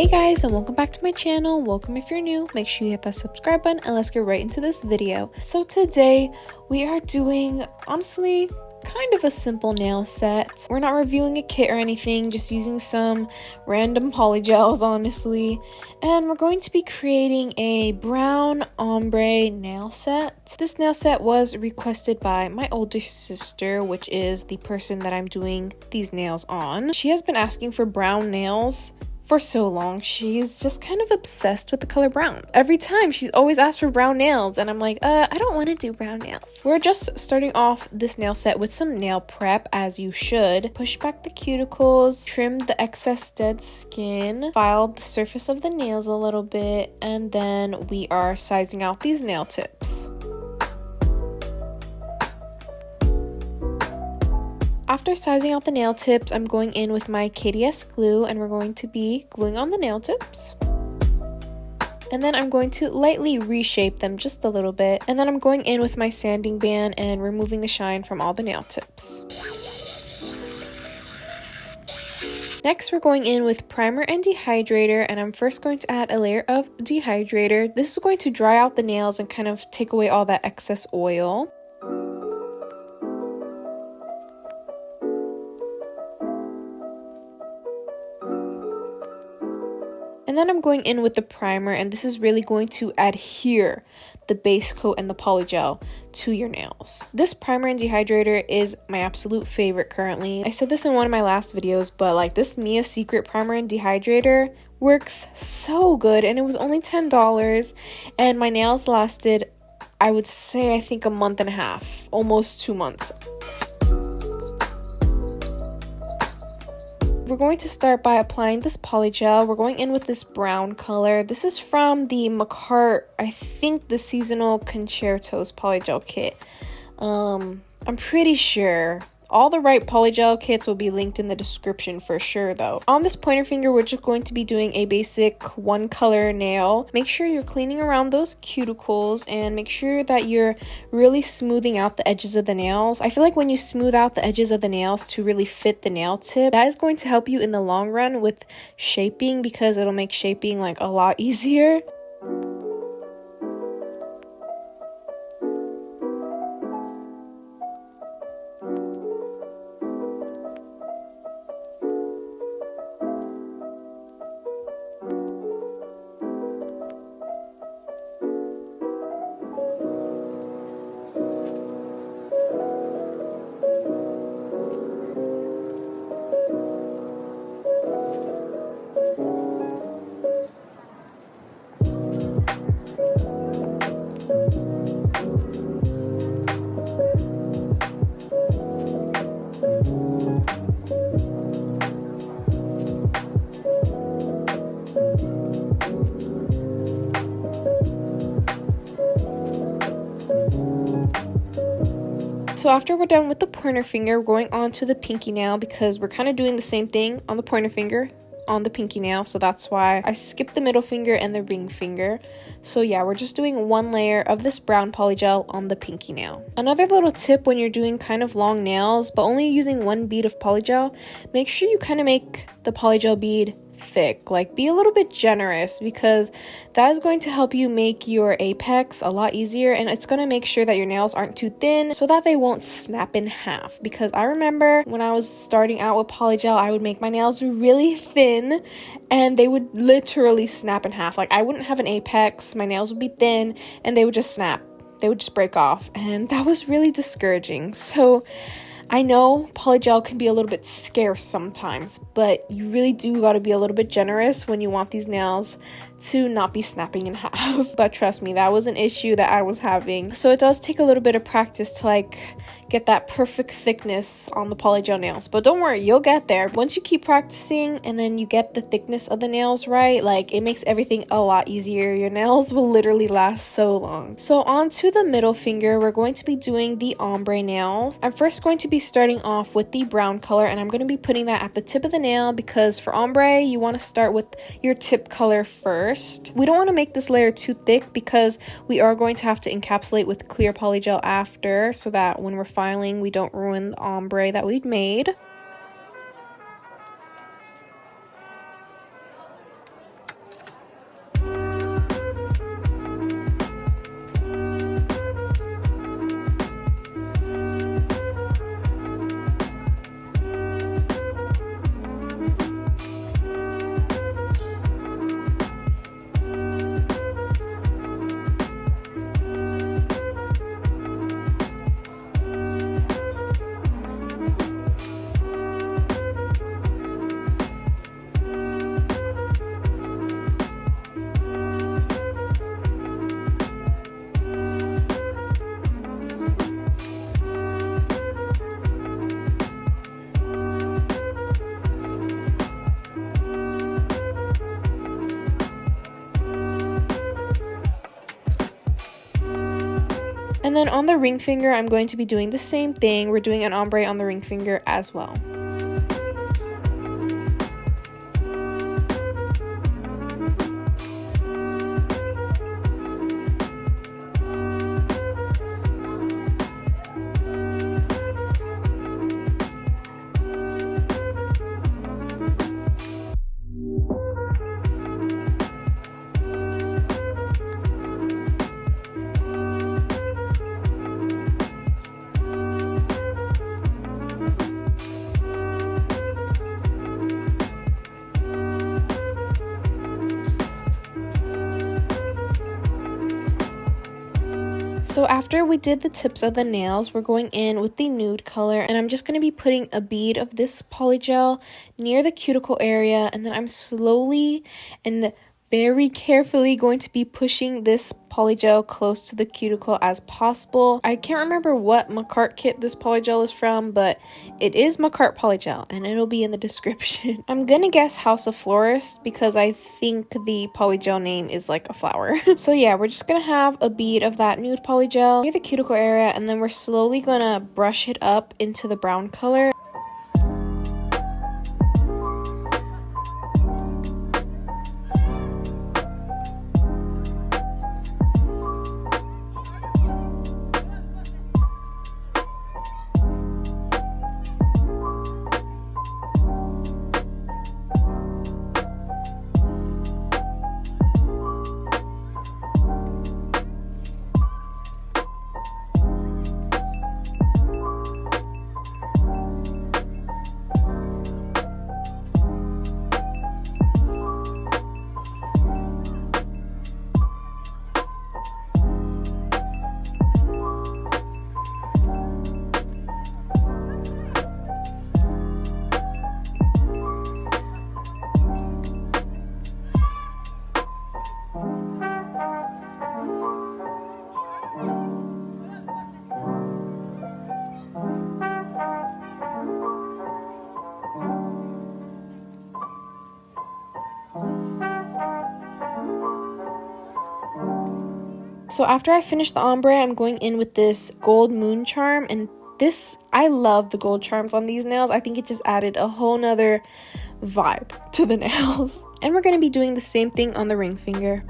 Hey guys, and welcome back to my channel. Welcome if you're new. Make sure you hit that subscribe button and let's get right into this video. So today we are doing, honestly, kind of a simple nail set. We're not reviewing a kit or anything, just using some random polygels, honestly. And we're going to be creating a brown ombre nail set. This nail set was requested by my older sister, which is the person that I'm doing these nails on. She has been asking for brown nails for so long. She's just kind of obsessed with the color brown. Every time she's always asked for brown nails and I'm like, I don't want to do brown nails. We're just starting off this nail set with some nail prep, as you should. Push back the cuticles, trim the excess dead skin, file the surface of the nails a little bit, and then we are sizing out these nail tips. After sizing out the nail tips, I'm going in with my KDS glue and we're going to be gluing on the nail tips. And then I'm going to lightly reshape them just a little bit. And then I'm going in with my sanding band and removing the shine from all the nail tips. Next, we're going in with primer and dehydrator, and I'm first going to add a layer of dehydrator. This is going to dry out the nails and kind of take away all that excess oil. And then I'm going in with the primer, and this is really going to adhere the base coat and the polygel to your nails. This primer and dehydrator is my absolute favorite currently. I said this in one of my last videos, but like this Mia Secret primer and dehydrator works so good, and it was only $10, and my nails lasted, I would say, I think a month and a half, almost 2 months. We're going to start by applying this polygel. We're going in with this brown color. This is from the Makartt, I think the Seasonal Concertos polygel kit. I'm pretty sure. All the right polygel kits will be linked in the description for sure though. On this pointer finger, we're just going to be doing a basic one color nail. Make sure you're cleaning around those cuticles and make sure that you're really smoothing out the edges of the nails. I feel like when you smooth out the edges of the nails to really fit the nail tip, that is going to help you in the long run with shaping, because it'll make shaping like a lot easier. So after we're done with the pointer finger, we're going on to the pinky nail, because we're kind of doing the same thing on the pointer finger on the pinky nail, so that's why I skipped the middle finger and the ring finger. So yeah, we're just doing one layer of this brown polygel on the pinky nail. Another little tip when you're doing kind of long nails but only using one bead of polygel, make sure you kind of make the polygel bead thick. Like, be a little bit generous, because that is going to help you make your apex a lot easier, and it's going to make sure that your nails aren't too thin so that they won't snap in half. Because I remember when I was starting out with polygel, I would make my nails really thin and they would literally snap in half. Like, I wouldn't have an apex, my nails would be thin, and they would just snap. They would just break off, and that was really discouraging. So I know polygel can be a little bit scarce sometimes, but you really do got to be a little bit generous when you want these nails to not be snapping in half. But trust me, that was an issue that I was having. So it does take a little bit of practice to like get that perfect thickness on the polygel nails, but don't worry, you'll get there. Once you keep practicing and then you get the thickness of the nails right, like, it makes everything a lot easier. Your nails will literally last so long. So on to the middle finger, we're going to be doing the ombre nails. I'm first going to be starting off with the brown color, and I'm going to be putting that at the tip of the nail, because for ombre you want to start with your tip color first. We don't want to make this layer too thick because we are going to have to encapsulate with clear polygel after, so that when we're filing we don't ruin the ombre that we've made. And then on the ring finger, I'm going to be doing the same thing. We're doing an ombre on the ring finger as well. So after we did the tips of the nails, we're going in with the nude color, and I'm just going to be putting a bead of this polygel near the cuticle area, and then I'm slowly and very carefully going to be pushing this polygel close to the cuticle as possible. I can't remember what Makartt kit this polygel is from, but it is Makartt polygel and it'll be in the description. I'm gonna guess House of Florists because I think the polygel name is like a flower. So yeah, we're just gonna have a bead of that nude polygel near the cuticle area, and then we're slowly gonna brush it up into the brown color. So after I finish the ombre, I'm going in with this gold moon charm, and this, I love the gold charms on these nails. I think it just added a whole nother vibe to the nails. And we're going to be doing the same thing on the ring finger.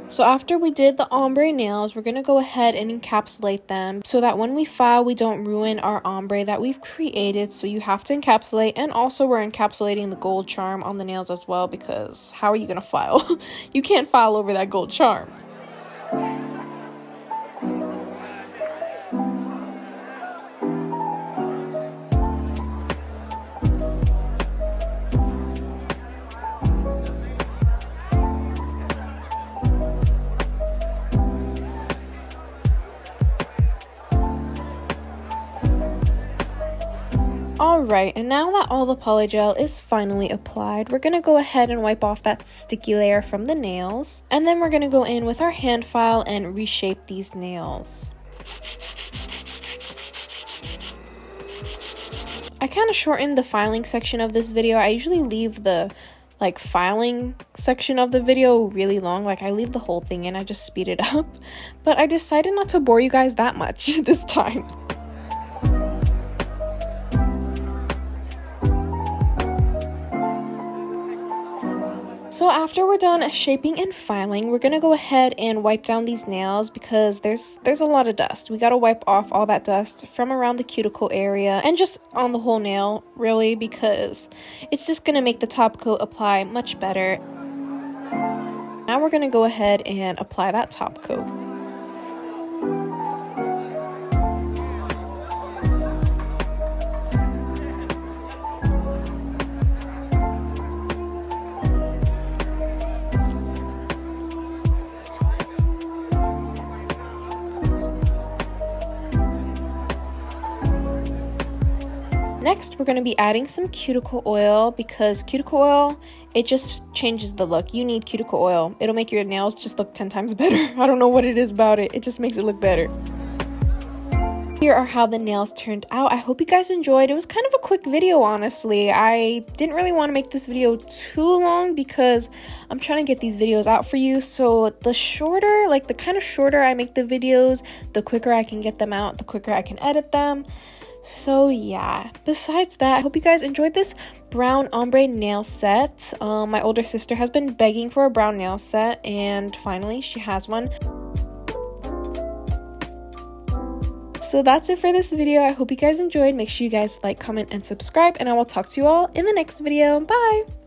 So after we did the ombre nails, we're going to go ahead and encapsulate them so that when we file, we don't ruin our ombre that we've created. So you have to encapsulate, and also we're encapsulating the gold charm on the nails as well, because how are you going to file? You can't file over that gold charm. Alright, and now that all the polygel is finally applied, we're going to go ahead and wipe off that sticky layer from the nails. And then we're going to go in with our hand file and reshape these nails. I kind of shortened the filing section of this video. I usually leave the filing section of the video really long. Like, I leave the whole thing in, I just speed it up. But I decided not to bore you guys that much this time. So So after we're done shaping and filing, we're gonna go ahead and wipe down these nails because there's a lot of dust. We gotta wipe off all that dust from around the cuticle area and just on the whole nail, really, because it's just gonna make the top coat apply much better. Now we're gonna go ahead and apply that top coat. Next, we're going to be adding some cuticle oil because cuticle oil, it just changes the look. You need cuticle oil. It'll make your nails just look 10 times better. I don't know what it is about it. It just makes it look better. Here are how the nails turned out. I hope you guys enjoyed. It was kind of a quick video, honestly. I didn't really want to make this video too long because I'm trying to get these videos out for you. So the shorter, like the kind of shorter I make the videos, the quicker I can get them out, the quicker I can edit them. So yeah, besides that, I hope you guys enjoyed this brown ombre nail set. My older sister has been begging for a brown nail set, and finally she has one. So that's it for this video. I hope you guys enjoyed. Make sure you guys like, comment, and subscribe, and I will talk to you all in the next video. Bye!